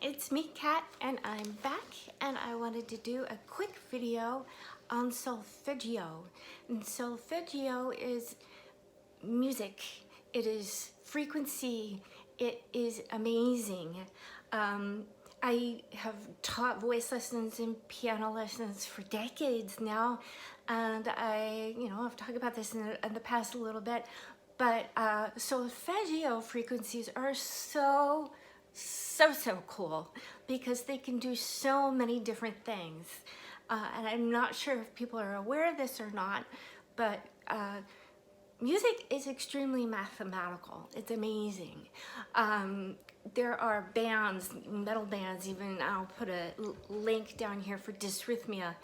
it's me, Kat, and I'm back, and I wanted to do a quick video on solfeggio. And solfeggio is music, it is frequency, it is amazing. I have taught voice lessons and piano lessons for decades now, and I've talked about this in the past a little bit, but solfeggio frequencies are so cool because they can do so many different things. And I'm not sure if people are aware of this or not, but music is extremely mathematical. It's amazing. There are bands, metal bands even. I'll put a link down here for dysrhythmia.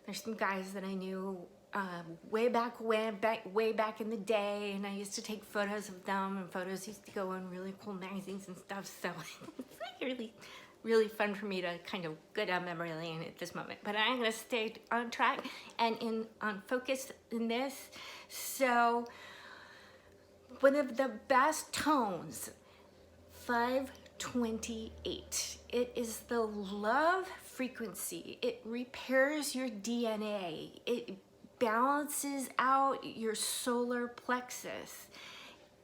There's some guys that I knew way back in the day, and I used to take photos of them, and photos used to go in really cool magazines and stuff. So it's like really fun for me to kind of go down memory lane at this moment. But I'm gonna stay on track and on focus in this. So one of the best tones, 528. It is the love frequency. It repairs your DNA. It balances out your solar plexus.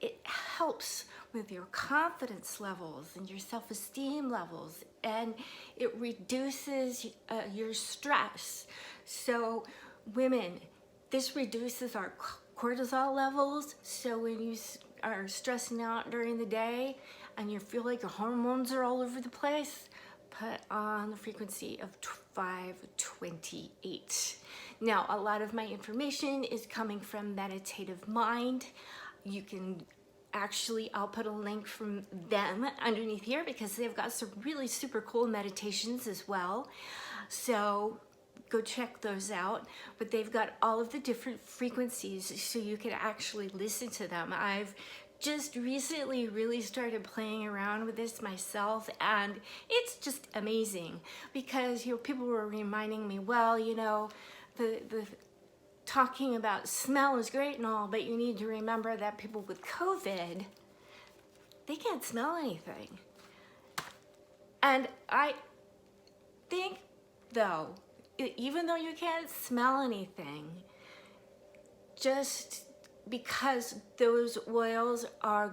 It helps with your confidence levels and your self-esteem levels, and it reduces your stress. So women, this reduces our cortisol levels. So when you are stressing out during the day and you feel like your hormones are all over the place, put on the frequency of 528. Now, a lot of my information is coming from Meditative Mind. You can actually, I'll put a link from them underneath here because they've got some really super cool meditations as well. So go check those out. But they've got all of the different frequencies so you can actually listen to them. I've just recently really started playing around with this myself, and it's just amazing because people were reminding me, well, the talking about smell is great and all, but you need to remember that people with COVID, they can't smell anything. And I think, though, even though you can't smell anything, just because those oils are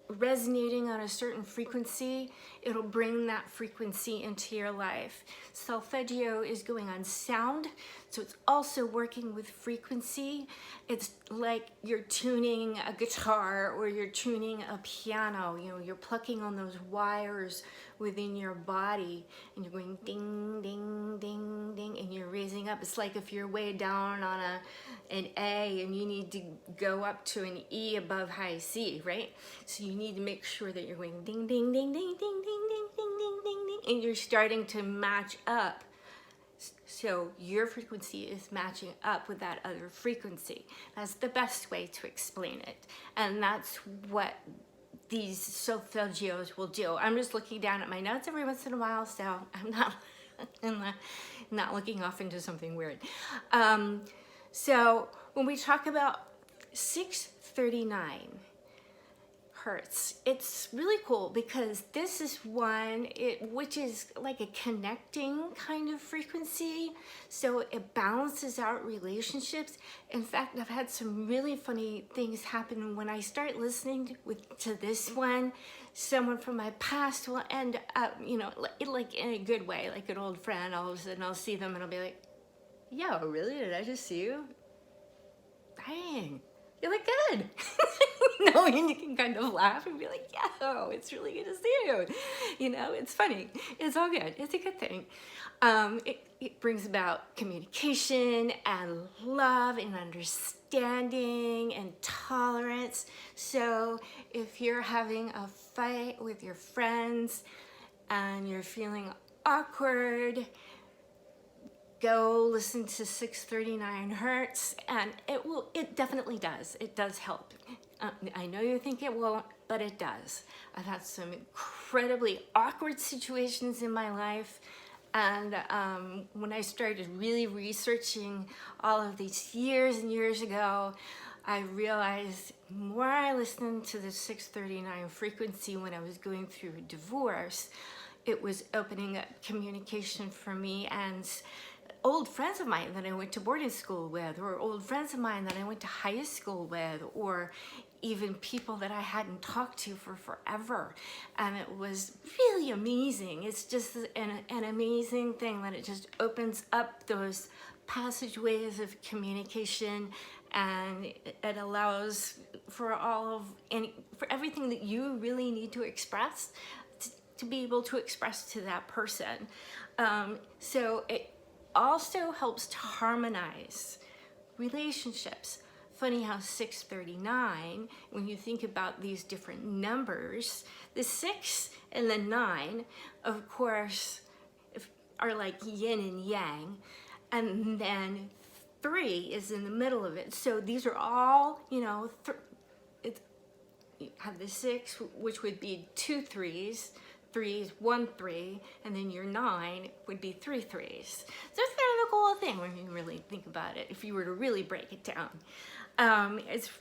resonating on a certain frequency, it'll bring that frequency into your life. Solfeggio is going on sound, so it's also working with frequency. It's like you're tuning a guitar or you're tuning a piano. You're plucking on those wires within your body and you're going ding, ding, ding, ding, and you're raising up. It's like if you're way down on an A and you need to go up to an E above high C, right? So you need to make sure that you're going ding, ding, ding, ding, ding, ding, ding, ding, ding, ding, ding, and you're starting to match up. So your frequency is matching up with that other frequency. That's the best way to explain it. And that's what these solfeggios will do. I'm just looking down at my notes every once in a while, so I'm not looking off into something weird. So when we talk about 639 hertz, it's really cool because this is one which is like a connecting kind of frequency, so it balances out relationships. In fact, I've had some really funny things happen when I start listening to this one. Someone from my past will end up, like in a good way, like an old friend. All of a sudden I'll see them and I'll be like, yo, really? Did I just see you? Dang, you look good. And you can kind of laugh and be like, yo, it's really good to see you. It's funny. It's all good. It's a good thing. It brings about communication and love and understanding and tolerance. So if you're having a fight with your friends and you're feeling awkward, go listen to 639 hertz, and it definitely does. It does help. I know you think it won't, but it does. I've had some incredibly awkward situations in my life, and when I started really researching all of these years and years ago, I realized more I listened to the 639 frequency when I was going through a divorce, it was opening up communication for me and old friends of mine that I went to boarding school with, or old friends of mine that I went to high school with, or even people that I hadn't talked to for forever. And it was really amazing. It's just an amazing thing that it just opens up those passageways of communication, and it allows for for everything that you really need to express to be able to express to that person. So it also helps to harmonize relationships. Funny how 639, when you think about these different numbers, the 6 and the 9, of course, are like yin and yang, and then 3 is in the middle of it. So these are all, you know, you have the 6, which would be 2 3s, 3s, 1 3, and then your 9 would be 3 3s. So it's kind of a cool thing when you really think about it, if you were to really break it down. It's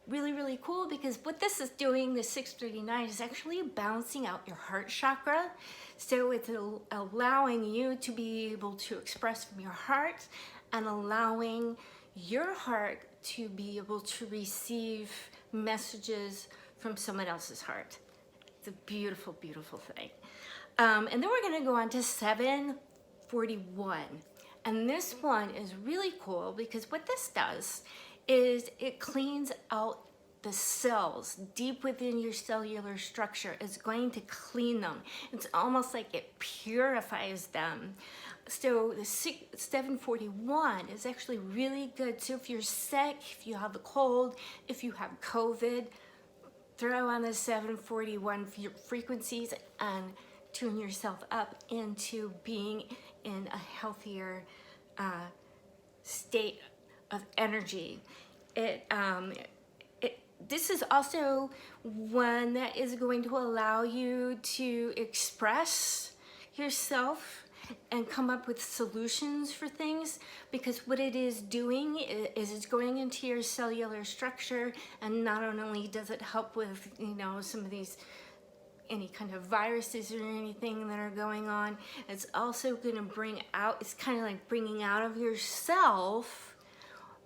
really, really cool because what this is doing, the 639, is actually balancing out your heart chakra. So it's allowing you to be able to express from your heart and allowing your heart to be able to receive messages from someone else's heart. It's a beautiful, beautiful thing. And then we're going to go on to 741. And this one is really cool because what this does is it cleans out the cells deep within your cellular structure. It's going to clean them. It's almost like it purifies them. So the 741 is actually really good. So if you're sick, if you have a cold, if you have COVID, throw on the 741 frequencies and tune yourself up into being in a healthier state of energy. This is also one that is going to allow you to express yourself and come up with solutions for things, because what it is doing is it's going into your cellular structure, and not only does it help with, you know, some of these any kind of viruses or anything that are going on, it's also going to bring out, it's kind of like bringing out of yourself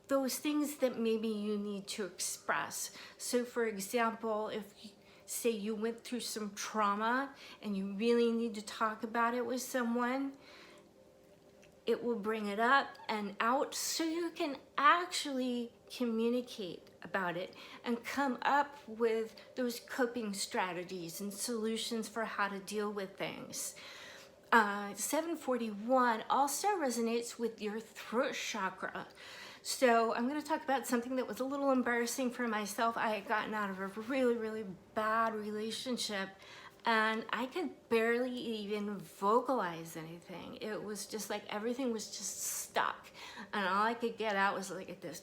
those things that maybe you need to express. So for example, if say you went through some trauma and you really need to talk about it with someone, it will bring it up and out so you can actually communicate about it and come up with those coping strategies and solutions for how to deal with things. 741 also resonates with your throat chakra. So I'm going to talk about something that was a little embarrassing for myself. I had gotten out of a really, really bad relationship, and I could barely even vocalize anything. It was just like everything was just stuck, and all I could get out was like this,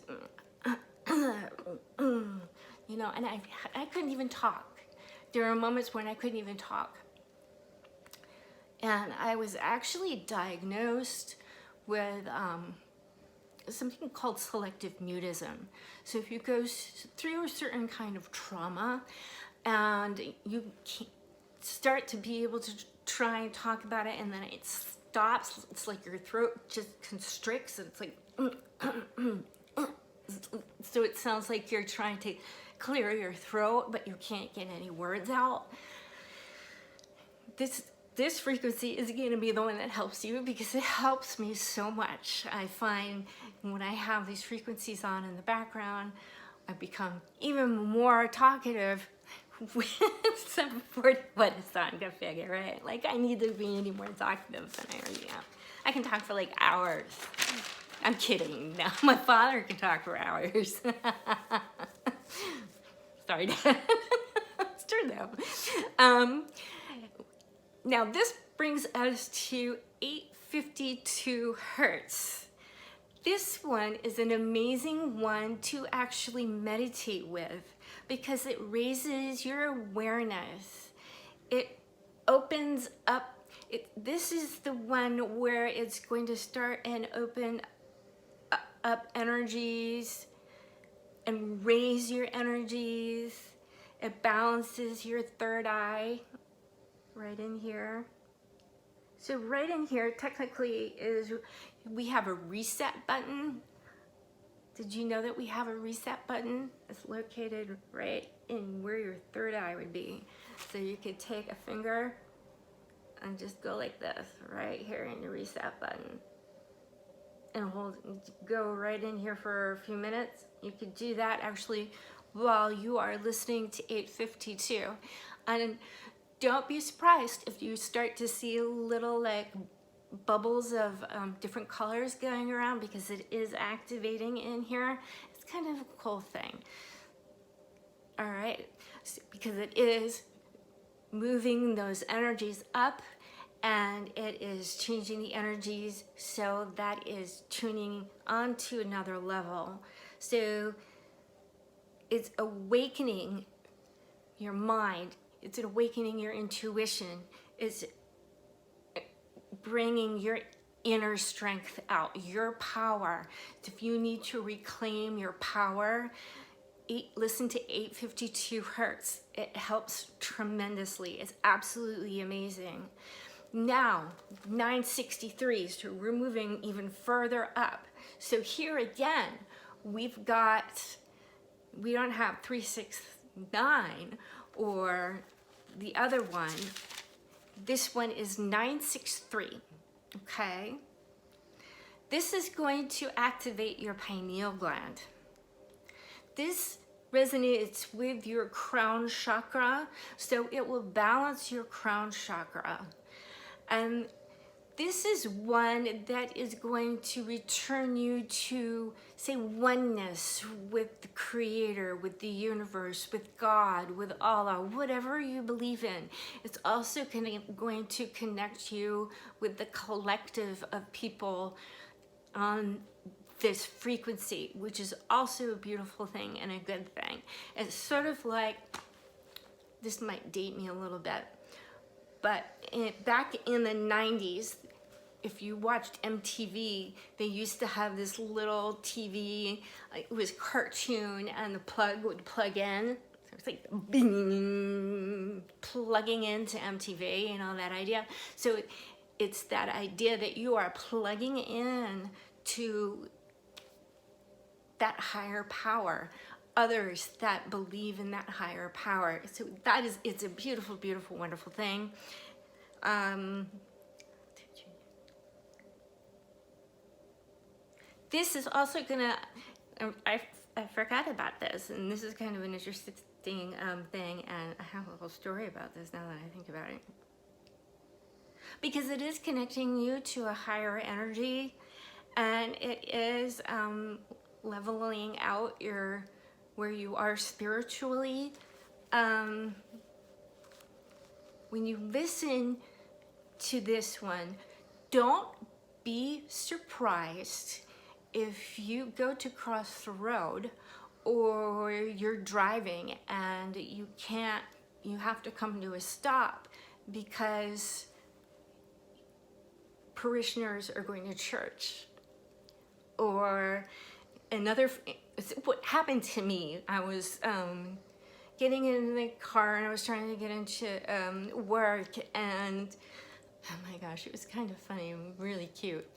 you know, and I couldn't even talk. There were moments when I couldn't even talk. And I was actually diagnosed with something called selective mutism. So if you go through a certain kind of trauma and you start to be able to try and talk about it, and then it stops, it's like your throat just constricts, and it's like so it sounds like you're trying to clear your throat, but you can't get any words out. This frequency is going to be the one that helps you, because it helps me so much. I find when I have these frequencies on in the background, I become even more talkative with 741 is on, go figure, right? Like, I need to be any more talkative than I already am. I can talk for like hours. I'm kidding. No, my father can talk for hours. Sorry, Dad. It's true though. Now this brings us to 852 hertz. This one is an amazing one to actually meditate with, because it raises your awareness. It opens up. This is the one where it's going to start and open up energies and raise your energies. It balances your third eye right in here. So right in here, technically, is we have a reset button. Did you know that we have a reset button? It's located right in where your third eye would be. So you could take a finger and just go like this, right here in the reset button. And go right in here for a few minutes. You could do that actually while you are listening to 852. And don't be surprised if you start to see little like bubbles of different colors going around, because it is activating in here. It's kind of a cool thing. All right, because it is moving those energies up, and it is changing the energies, so that is tuning onto another level. So it's awakening your mind, it's awakening your intuition, it's bringing your inner strength out, your power. If you need to reclaim your power, listen to 852 hertz. It helps tremendously. It's absolutely amazing. Now, 963, so we're moving even further up. So here again, we don't have 369 or the other one. This one is 963, okay? This is going to activate your pineal gland. This resonates with your crown chakra, so it will balance your crown chakra. And this is one that is going to return you to, say, oneness with the Creator, with the universe, with God, with Allah, whatever you believe in. It's also going to connect you with the collective of people on this frequency, which is also a beautiful thing and a good thing. It's sort of like, this might date me a little bit, but back in the 90s, if you watched MTV, they used to have this little TV, it was cartoon, and the plug would plug in. So it's like bing, plugging into MTV and all that idea. So it's that idea that you are plugging in to that higher power, others that believe in that higher power. So it's a beautiful, beautiful, wonderful thing. This is also gonna, I forgot about this, and this is kind of an interesting thing, and I have a little story about this now that I think about it. Because it is connecting you to a higher energy, and it is leveling out where you are spiritually. When you listen to this one, don't be surprised if you go to cross the road, or you're driving and you have to come to a stop because parishioners are going to church. Or what happened to me, I was getting in the car and I was trying to get into work, and oh my gosh, it was kind of funny and really cute.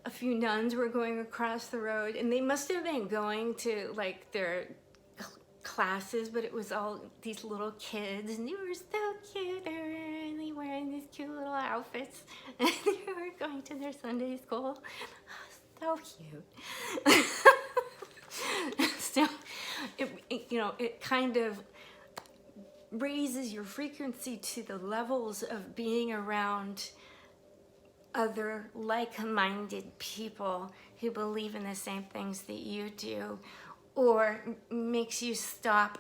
A few nuns were going across the road, and they must have been going to like their classes, but it was all these little kids, and they were so cute. They were really wearing these cute little outfits, and they were going to their Sunday school. So cute. So, it kind of raises your frequency to the levels of being around other like-minded people who believe in the same things that you do, or makes you stop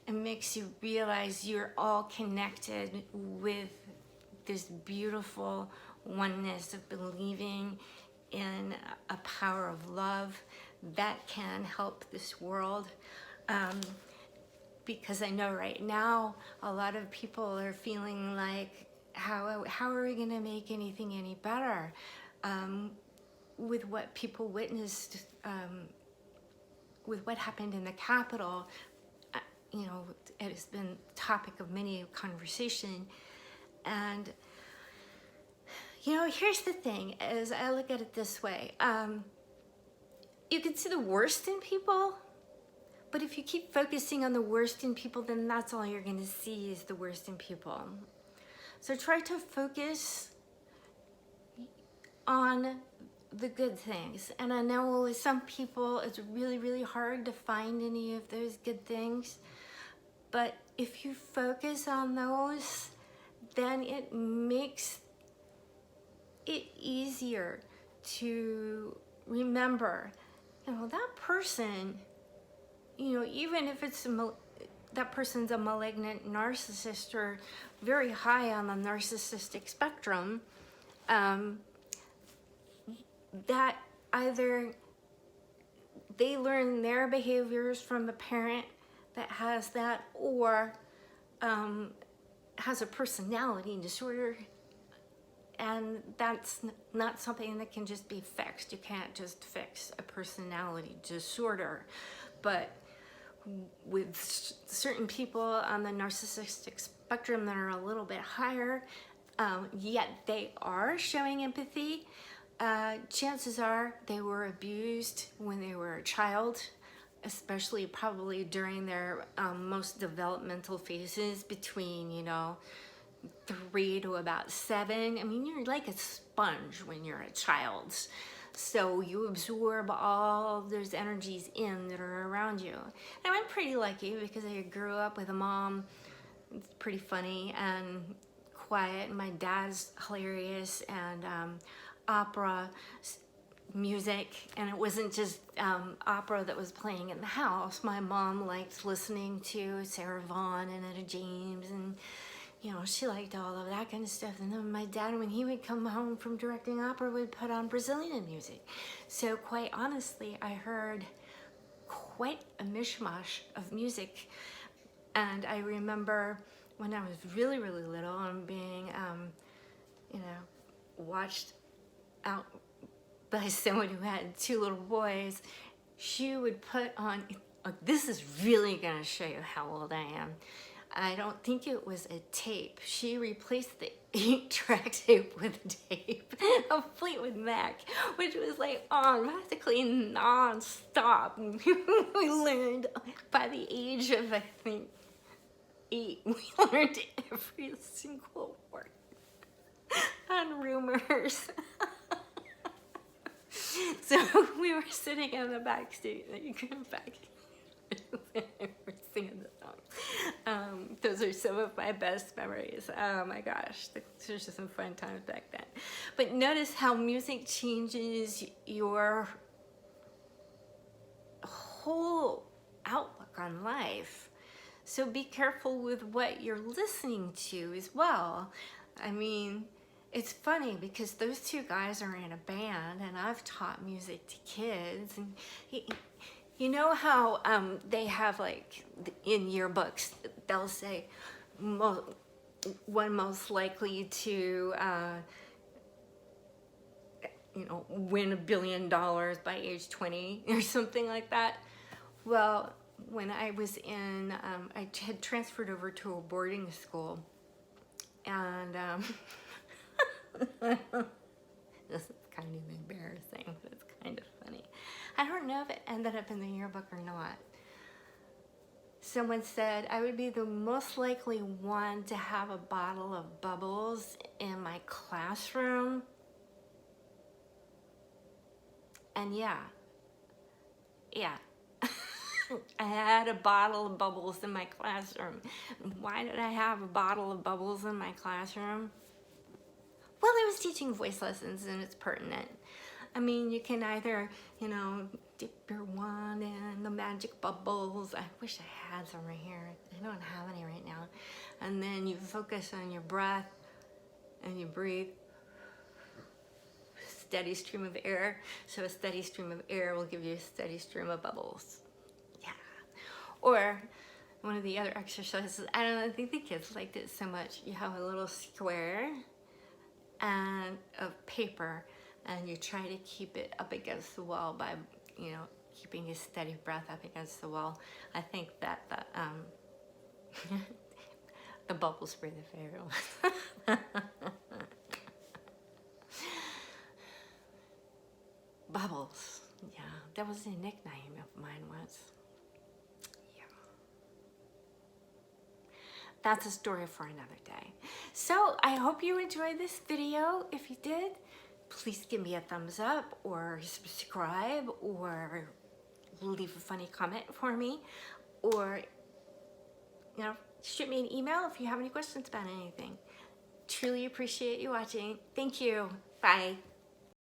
and makes you realize you're all connected with this beautiful oneness of believing in a power of love that can help this world. Because I know right now a lot of people are feeling like, how are we going to make anything any better with what people witnessed, with what happened in the Capitol. It has been topic of many conversation, and You know, here's the thing, as I look at it this way. You can see the worst in people, but if you keep focusing on the worst in people, then that's all you're going to see is the worst in people. So try to focus on the good things. And I know with some people, it's really, really hard to find any of those good things. But if you focus on those, then it makes it easier to remember, you know, that person, you know, even if it's that person's a malignant narcissist or very high on the narcissistic spectrum, that either they learn their behaviors from a parent that has that, or has a personality disorder, and that's not something that can just be fixed. You can't just fix a personality disorder. But with certain people on the narcissistic spectrum that are a little bit higher, yet they are showing empathy, chances are they were abused when they were a child, especially probably during their most developmental phases between, you know, 3 to about 7. I mean, you're like a sponge when you're a child. So you absorb all those energies in that are around you. And I'm pretty lucky because I grew up with a mom that's pretty funny and quiet. My dad's hilarious, and opera music, and it wasn't just opera that was playing in the house. My mom liked listening to Sarah Vaughan and Etta James, and you know, she liked all of that kind of stuff. And then my dad, when he would come home from directing opera, would put on Brazilian music. So quite honestly, I heard quite a mishmash of music. And I remember when I was really, really little and being, you know, watched out by someone who had 2 little boys, she would put on, this is really gonna show you how old I am. I don't think it was a tape. She replaced the 8-track tape with a tape of Fleetwood Mac, which was like on practically non-stop. We learned by the age of, I think, 8, we learned every single word on Rumors. So we were sitting in the back seat, and you couldn't back we're singing the song. Those are some of my best memories. Oh my gosh, those are just some fun times back then. But notice how music changes your whole outlook on life. So be careful with what you're listening to as well. I mean, it's funny because those 2 guys are in a band, and I've taught music to kids, and you know how they have, like, in yearbooks, they'll say one most likely to, you know, win $1 billion by age 20 or something like that. Well, when I was in, I had transferred over to a boarding school, and this is kind of embarrassing, but it's kind of funny. I don't know if it ended up in the yearbook or not. Someone said I would be the most likely one to have a bottle of bubbles in my classroom. And yeah. I had a bottle of bubbles in my classroom. Why did I have a bottle of bubbles in my classroom? Well, I was teaching voice lessons, and it's pertinent. I mean, you can either, you know, dip your wand in the magic bubbles. I wish I had some right here. I don't have any right now. And then you focus on your breath, and you breathe. Steady stream of air. So a steady stream of air will give you a steady stream of bubbles. Yeah. Or one of the other exercises, I don't know, I think the kids liked it so much. You have a little square and of paper, and you try to keep it up against the wall by, you know, keeping a steady breath up against the wall. I think that the bubbles were the favorite ones. Bubbles. Yeah, that was a nickname of mine once. Yeah. That's a story for another day. So I hope you enjoyed this video. If you did, please give me a thumbs up or subscribe or leave a funny comment for me, or shoot me an email if you have any questions about anything. Truly appreciate you watching. Thank you. Bye.